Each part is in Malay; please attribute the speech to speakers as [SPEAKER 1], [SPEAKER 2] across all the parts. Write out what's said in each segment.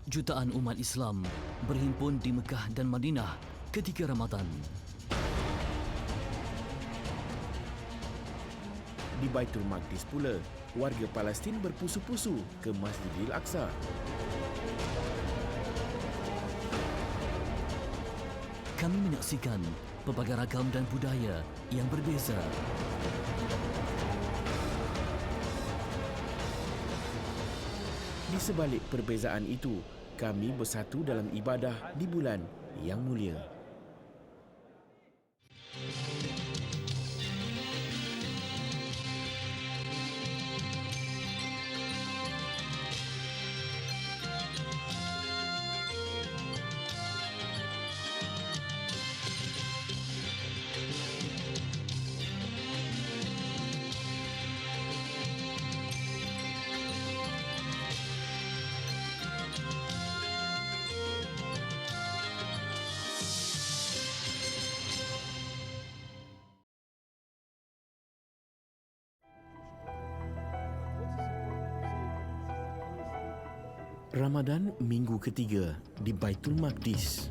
[SPEAKER 1] Jutaan umat Islam berhimpun di Mekah dan Madinah ketika Ramadan.
[SPEAKER 2] Di Baitul Maqdis pula, warga Palestin berpusu-pusu ke Masjidil Aqsa.
[SPEAKER 1] Kami menyaksikan pelbagai ragam dan budaya yang berbeza.
[SPEAKER 2] Di sebalik perbezaan itu, kami bersatu dalam ibadah di bulan yang mulia. Ramadan minggu ketiga di Baitul Maqdis.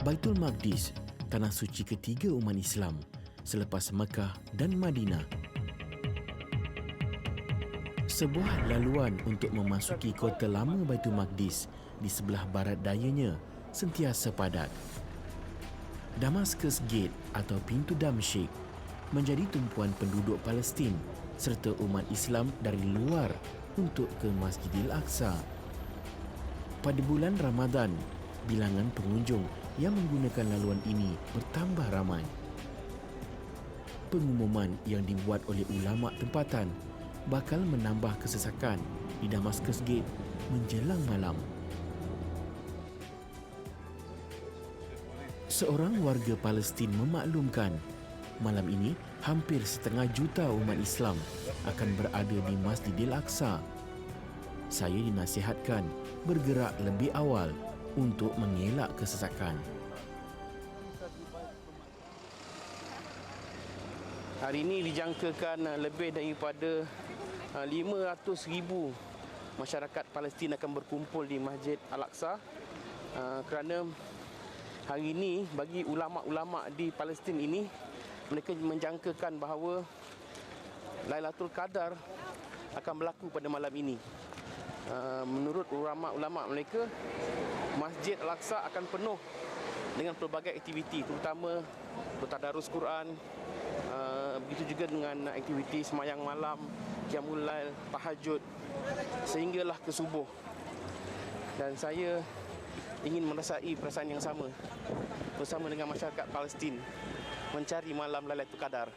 [SPEAKER 2] Baitul Maqdis, tanah suci ketiga umat Islam selepas Mekah dan Madinah. Sebuah laluan untuk memasuki kota lama Baitul Maqdis di sebelah barat dayanya sentiasa padat. Damascus Gate atau Pintu Damsyik menjadi tumpuan penduduk Palestin serta umat Islam dari luar untuk ke Masjidil Aqsa. Pada bulan Ramadan, bilangan pengunjung yang menggunakan laluan ini bertambah ramai. Pengumuman yang dibuat oleh ulama tempatan bakal menambah kesesakan di Damascus Gate menjelang malam. Seorang warga Palestin memaklumkan, malam ini hampir 1,5 juta umat Islam akan berada di Masjidil Aqsa. Saya dinasihatkan bergerak lebih awal untuk mengelak kesesakan.
[SPEAKER 3] Hari ini dijangkakan lebih daripada 500,000 masyarakat Palestin akan berkumpul di Masjid Al-Aqsa kerana hari ini bagi ulama-ulama di Palestin ini, mereka menjangkakan bahawa Lailatul Qadar akan berlaku pada malam ini. Menurut ulama-ulama mereka, Masjid Al-Aqsa akan penuh dengan pelbagai aktiviti, terutama bertadarus Quran, begitu juga dengan aktiviti semayang malam, qiyamul lail, tahajud, sehinggalah ke subuh. Dan saya ingin merasai perasaan yang sama bersama dengan masyarakat Palestin mencari malam Lailatul Qadar.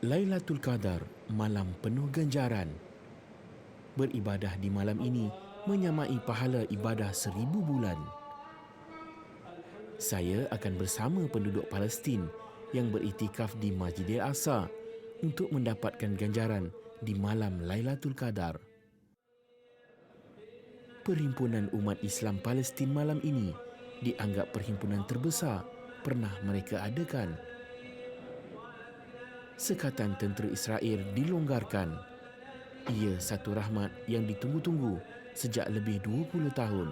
[SPEAKER 2] Lailatul Qadar, malam penuh ganjaran. Beribadah di malam ini menyamai pahala ibadah 1000 bulan. Saya akan bersama penduduk Palestin yang beriktikaf di Masjidil Aqsa untuk mendapatkan ganjaran di malam Lailatul Qadar. Perhimpunan umat Islam Palestin malam ini dianggap perhimpunan terbesar pernah mereka adakan. Sekatan tentera Israel dilonggarkan. Ia satu rahmat yang ditunggu-tunggu sejak lebih 20 tahun.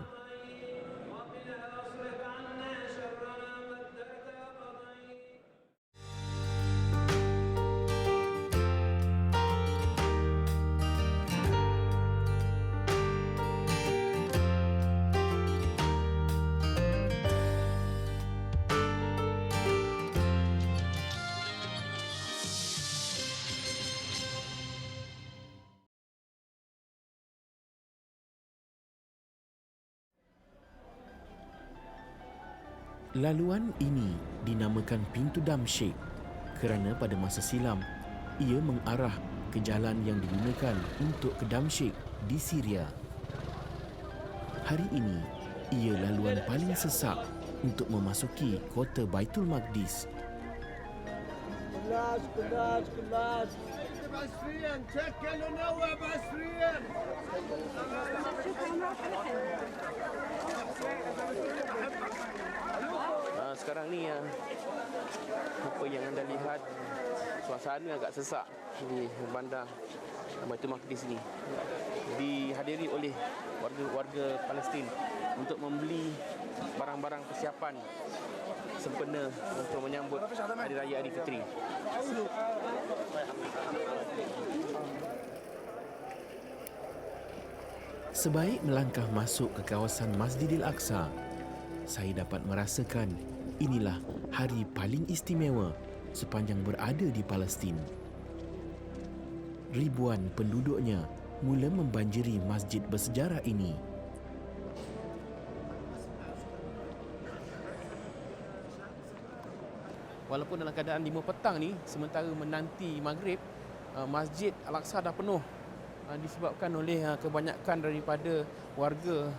[SPEAKER 2] Laluan ini dinamakan Pintu Damsyik kerana pada masa silam ia mengarah ke jalan yang digunakan untuk ke Damsyik di Syria. Hari ini ia laluan paling sesak untuk memasuki kota Baitul Maqdis.
[SPEAKER 4] عسريا شكلوا نوب عسريا
[SPEAKER 3] Sekarang ni apa yang anda lihat, suasana agak sesak di bandar Baitul Maqdis ini, dihadiri oleh warga Palestin untuk membeli barang-barang persiapan sempena untuk menyambut Hari Raya Aidilfitri.
[SPEAKER 2] Sebaik melangkah masuk ke kawasan Masjidil Aqsa, saya dapat merasakan inilah hari paling istimewa sepanjang berada di Palestin. Ribuan penduduknya mula membanjiri masjid bersejarah ini.
[SPEAKER 3] Walaupun dalam keadaan 5 petang ni, sementara menanti maghrib, Masjid Al-Aqsa dah penuh, disebabkan oleh kebanyakan daripada warga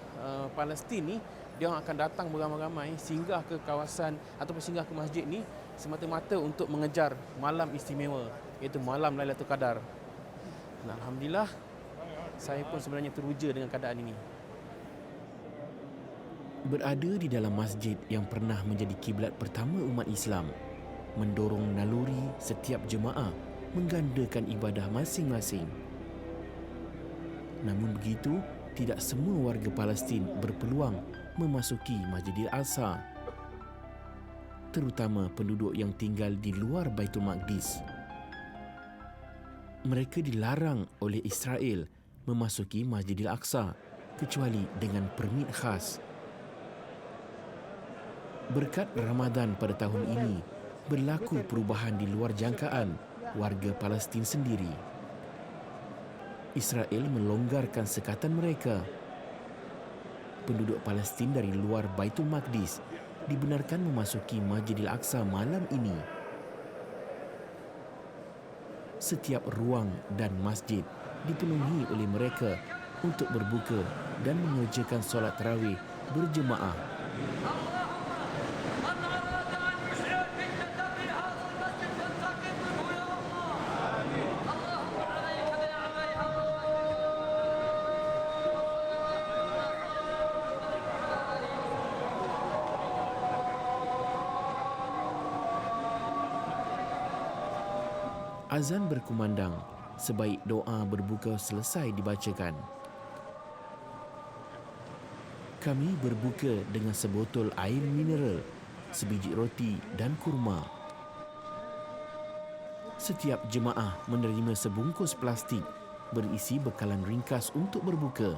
[SPEAKER 3] Palestin ni, dia akan datang beramai-ramai singgah ke kawasan ataupun singgah ke masjid ni semata-mata untuk mengejar malam istimewa, iaitu malam Lailatul Qadar. Dan alhamdulillah, saya pun sebenarnya teruja dengan keadaan ini.
[SPEAKER 2] Berada di dalam masjid yang pernah menjadi kiblat pertama umat Islam, mendorong naluri setiap jemaah menggandakan ibadah masing-masing. Namun begitu, tidak semua warga Palestin berpeluang memasuki Masjidil Aqsa, terutama penduduk yang tinggal di luar Baitul Maqdis. Mereka dilarang oleh Israel memasuki Masjidil Aqsa kecuali dengan permit khas. Berkat Ramadan pada tahun ini, berlaku perubahan di luar jangkaan warga Palestin sendiri. Israel melonggarkan sekatan mereka. Penduduk Palestin dari luar Baitul Maqdis dibenarkan memasuki Masjidil Aqsa malam ini. Setiap ruang dan masjid dipenuhi oleh mereka untuk berbuka dan mengerjakan solat tarawih berjemaah. Azan berkumandang sebaik doa berbuka selesai dibacakan. Kami berbuka dengan sebotol air mineral, sebiji roti dan kurma. Setiap jemaah menerima sebungkus plastik berisi bekalan ringkas untuk berbuka.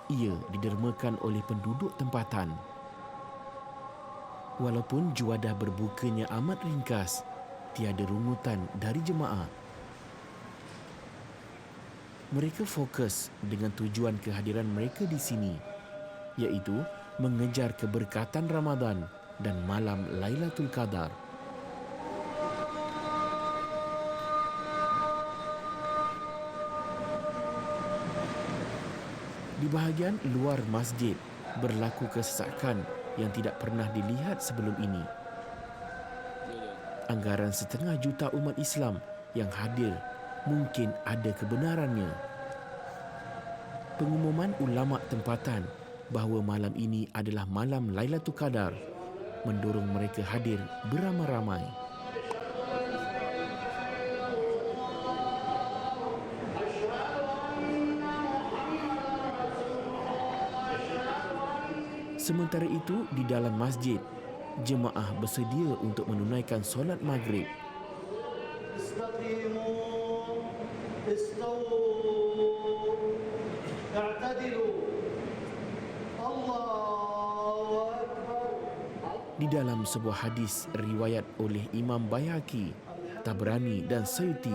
[SPEAKER 2] Ia didermakan oleh penduduk tempatan. Walaupun juadah berbukanya amat ringkas, tiada rungutan dari jemaah. Mereka fokus dengan tujuan kehadiran mereka di sini, iaitu mengejar keberkatan Ramadan dan malam Lailatul Qadar. Di bahagian luar masjid berlaku kesesakan yang tidak pernah dilihat sebelum ini. Anggaran 500 juta umat Islam yang hadir mungkin ada kebenarannya. Pengumuman ulama tempatan bahawa malam ini adalah malam Lailatul Qadar mendorong mereka hadir beramai-ramai. Sementara itu, di dalam masjid, jemaah bersedia untuk menunaikan solat maghrib. Di dalam sebuah hadis riwayat oleh Imam Baihaqi, Tabrani dan Suyuti,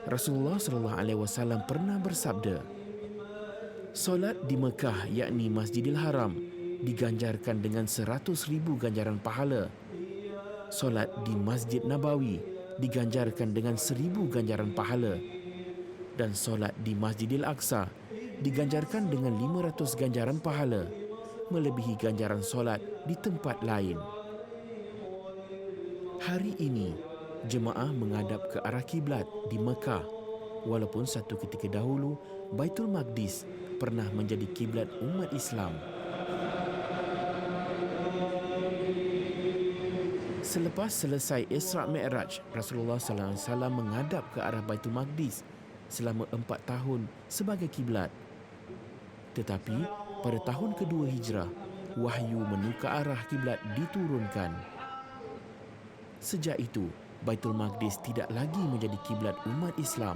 [SPEAKER 2] Rasulullah SAW pernah bersabda, solat di Mekah yakni Masjidil Haram diganjarkan dengan 100,000 ganjaran pahala. Solat di Masjid Nabawi diganjarkan dengan 1,000 ganjaran pahala. Dan solat di Masjidil Aqsa diganjarkan dengan 500 ganjaran pahala, melebihi ganjaran solat di tempat lain. Hari ini, jemaah menghadap ke arah kiblat di Mekah, walaupun satu ketika dahulu Baitul Maqdis pernah menjadi kiblat umat Islam. Selepas selesai Isra' Mi'raj, Rasulullah SAW menghadap ke arah Baitul Maqdis selama 4 tahun sebagai kiblat. Tetapi pada tahun kedua Hijrah, wahyu menukar arah kiblat diturunkan. Sejak itu, Baitul Maqdis tidak lagi menjadi kiblat umat Islam.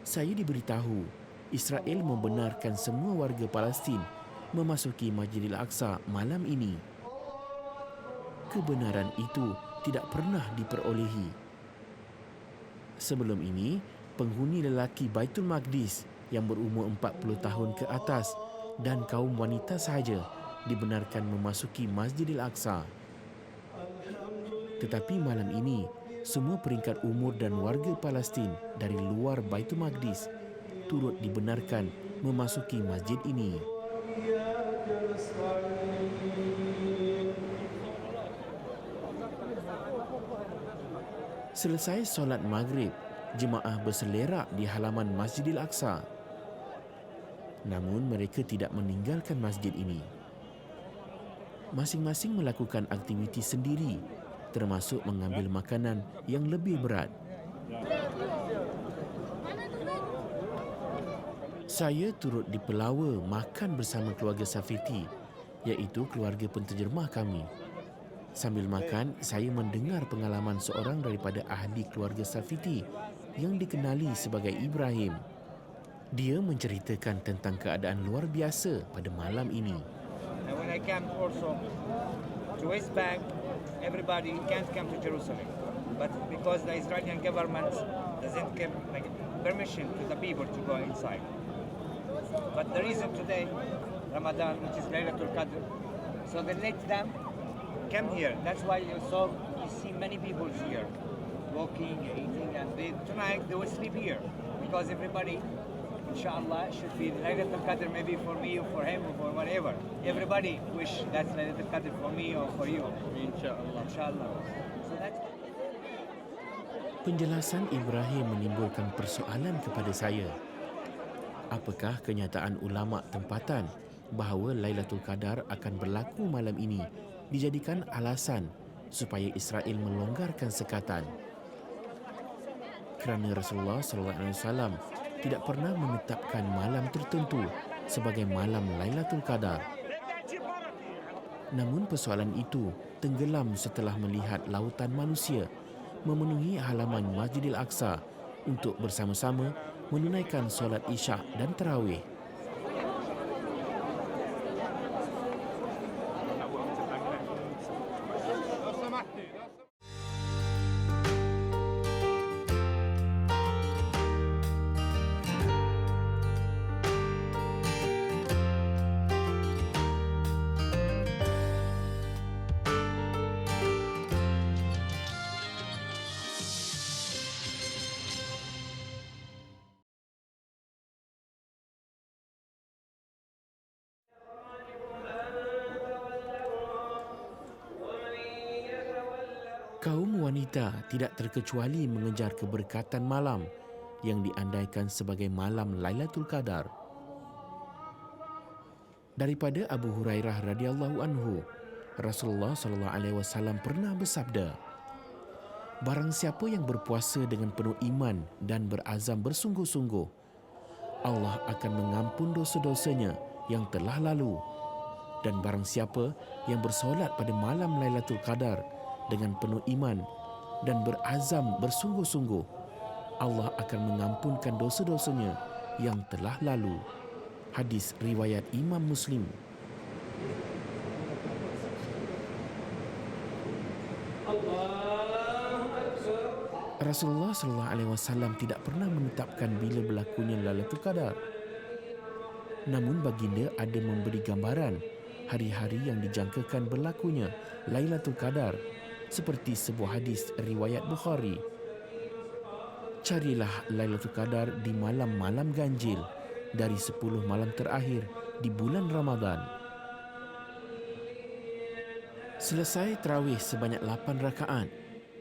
[SPEAKER 2] Saya diberitahu, Israel membenarkan semua warga Palestin memasuki Masjidil Aqsa malam ini. Kebenaran itu tidak pernah diperolehi. Sebelum ini, penghuni lelaki Baitul Maqdis yang berumur 40 tahun ke atas dan kaum wanita sahaja dibenarkan memasuki Masjidil Aqsa. Tetapi malam ini, semua peringkat umur dan warga Palestin dari luar Baitul Maqdis turut dibenarkan memasuki masjid ini. Selesai solat maghrib, jemaah berselerak di halaman Masjidil Aqsa. Namun mereka tidak meninggalkan masjid ini. Masing-masing melakukan aktiviti sendiri, termasuk mengambil makanan yang lebih berat. Saya turut dipelawa makan bersama keluarga Safiti, iaitu keluarga penterjemah kami. Sambil makan, saya mendengar pengalaman seorang daripada ahli keluarga Safiti yang dikenali sebagai Ibrahim. Dia menceritakan tentang keadaan luar biasa pada malam ini.
[SPEAKER 4] And when I came also to West Bank, everybody can't come to Jerusalem. But because the Israeli government doesn't give permission to the people to go inside. But the reason today, Ramadan, which is Laylatul Qadr, so they let them come here. That's why you see many people here, walking, eating, and tonight they will sleep here because everybody, inshallah, should be Laylatul Qadr maybe for me or for him or for whatever. Everybody wish that's Laylatul Qadr for me or for you. Inshallah. So that's.
[SPEAKER 2] Penjelasan Ibrahim menimbulkan persoalan kepada saya. Apakah kenyataan ulama tempatan bahawa Lailatul Qadar akan berlaku malam ini dijadikan alasan supaya Israel melonggarkan sekatan? Kerana Rasulullah SAW tidak pernah menetapkan malam tertentu sebagai malam Lailatul Qadar. Namun persoalan itu tenggelam setelah melihat lautan manusia memenuhi halaman Masjidil Aqsa untuk bersama-sama menunaikan solat Isyak dan Tarawih. Kaum wanita tidak terkecuali mengejar keberkatan malam yang diandaikan sebagai malam Lailatul Qadar. Daripada Abu Hurairah radhiyallahu anhu, Rasulullah SAW pernah bersabda, barang siapa yang berpuasa dengan penuh iman dan berazam bersungguh-sungguh, Allah akan mengampun dosa-dosanya yang telah lalu. Dan barang siapa yang bersolat pada malam Lailatul Qadar dengan penuh iman dan berazam bersungguh-sungguh, Allah akan mengampunkan dosa-dosanya yang telah lalu. Hadis riwayat Imam Muslim. Rasulullah SAW tidak pernah menetapkan bila berlakunya Lailatul Qadar. Namun baginda ada memberi gambaran hari-hari yang dijangkakan berlakunya Lailatul Qadar seperti sebuah hadis riwayat Bukhari. Carilah Lailatul Qadar di malam-malam ganjil dari 10 malam terakhir di bulan Ramadan. Selesai tarawih sebanyak 8 rakaat,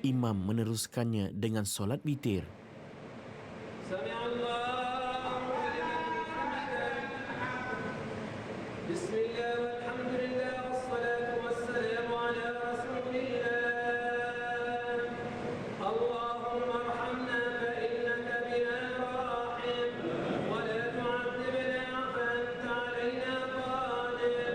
[SPEAKER 2] imam meneruskannya dengan solat witir.
[SPEAKER 5] سمع الله لمن حمده بسم الله والحمد لله والصلاة والسلام على رسول الله اللهم ارحمنا فإنك بنا راحم ولا تعذبنا فأنت علينا قادر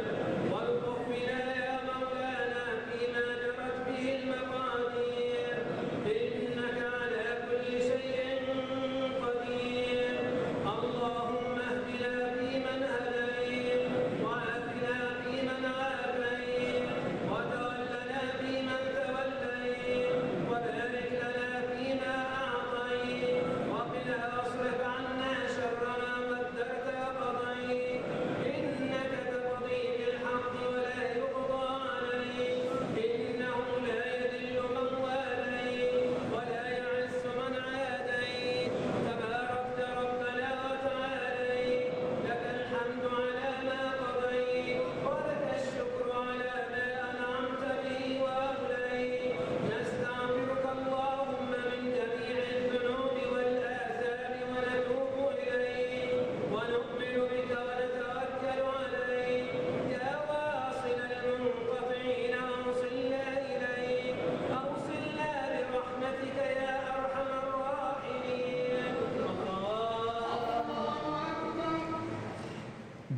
[SPEAKER 5] والطف بنا يا مولانا فيما جرت به المقادير إنك على كل شيء قدير اللهم اهدنا فيمن هديت وعافنا فيمن عافيت وتولنا فيمن توليت وبارك لنا فيما أعطيت وقنا واصرف عنا شر ما قدرت وقضيت إنك تقضي بالحق ولا يقضى عليك إنه لا يذل من واليت ولا يعز من عاديت تباركت ربنا وتعاليت لك الحمد على ما قضيت ولك الشكر على ما أنعمت به وأوليت نستغفرك اللهم من جميع الذنوب والآثام ونتوب إليك ونؤمن بك ونتوكل عليك يا واصل المنقطعين أوصلنا إليك أوصلنا برحمتك يا أرحم الراحمين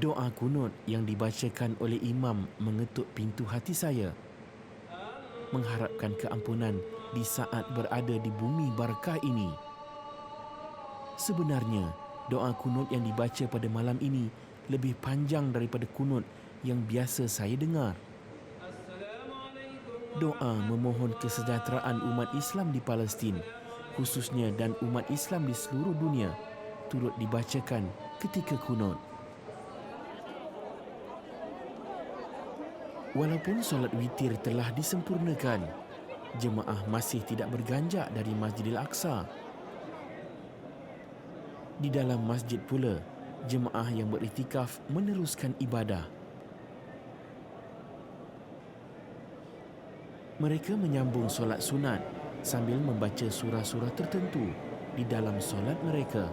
[SPEAKER 2] Doa kunut yang dibacakan oleh imam mengetuk pintu hati saya, mengharapkan keampunan di saat berada di bumi barakah ini. Sebenarnya, doa kunut yang dibaca pada malam ini lebih panjang daripada kunut yang biasa saya dengar. Doa memohon kesejahteraan umat Islam di Palestin, khususnya dan umat Islam di seluruh dunia, turut dibacakan ketika kunut. Walaupun solat witir telah disempurnakan, jemaah masih tidak berganjak dari Masjidil Aqsa. Di dalam masjid pula, jemaah yang beriktikaf meneruskan ibadah. Mereka menyambung solat sunat sambil membaca surah-surah tertentu di dalam solat mereka.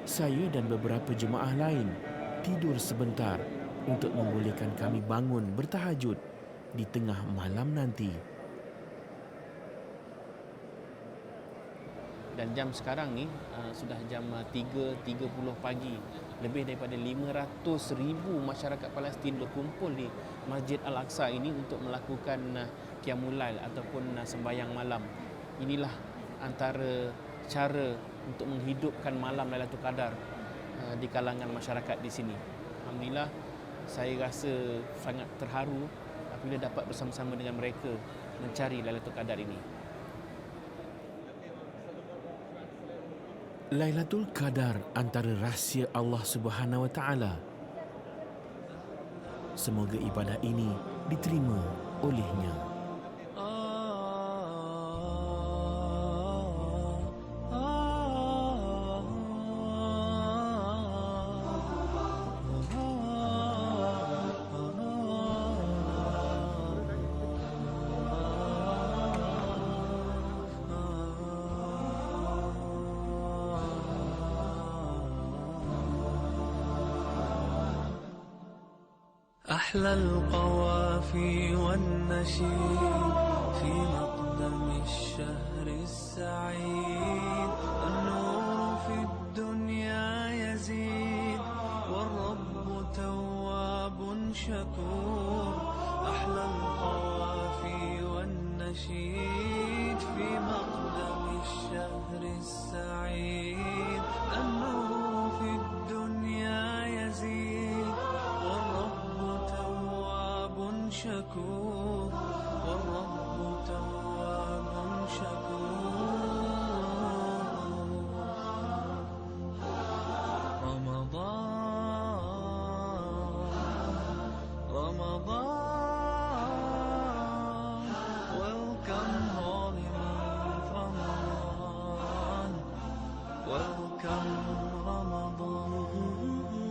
[SPEAKER 2] Saya dan beberapa jemaah lain tidur sebentar untuk membolehkan kami bangun bertahajud di tengah malam nanti.
[SPEAKER 3] Dan jam sekarang ni sudah jam 3.30 pagi. Lebih daripada 500,000 masyarakat Palestin berkumpul di Masjid Al-Aqsa ini untuk melakukan qiyamul lail ataupun sembahyang malam. Inilah antara cara untuk menghidupkan malam Lailatul Qadar di kalangan masyarakat di sini. Alhamdulillah, saya rasa sangat terharu apabila dapat bersama-sama dengan mereka mencari Lailatul Qadar ini.
[SPEAKER 2] Lailatul Qadar antara rahsia Allah Subhanahu Wa Taala. Semoga ibadah ini diterima olehnya.
[SPEAKER 6] أحلى القوافي والنشيد في مقدم الشهر السعيد النور في الدنيا يزيد والرب تواب شكور أحلى القوافي والنشيد في مقدم الشهر السعيد النور في الدنيا يزيد شكور والرب تواب شكور رمضان welcome holy month Ramadan welcome Ramadan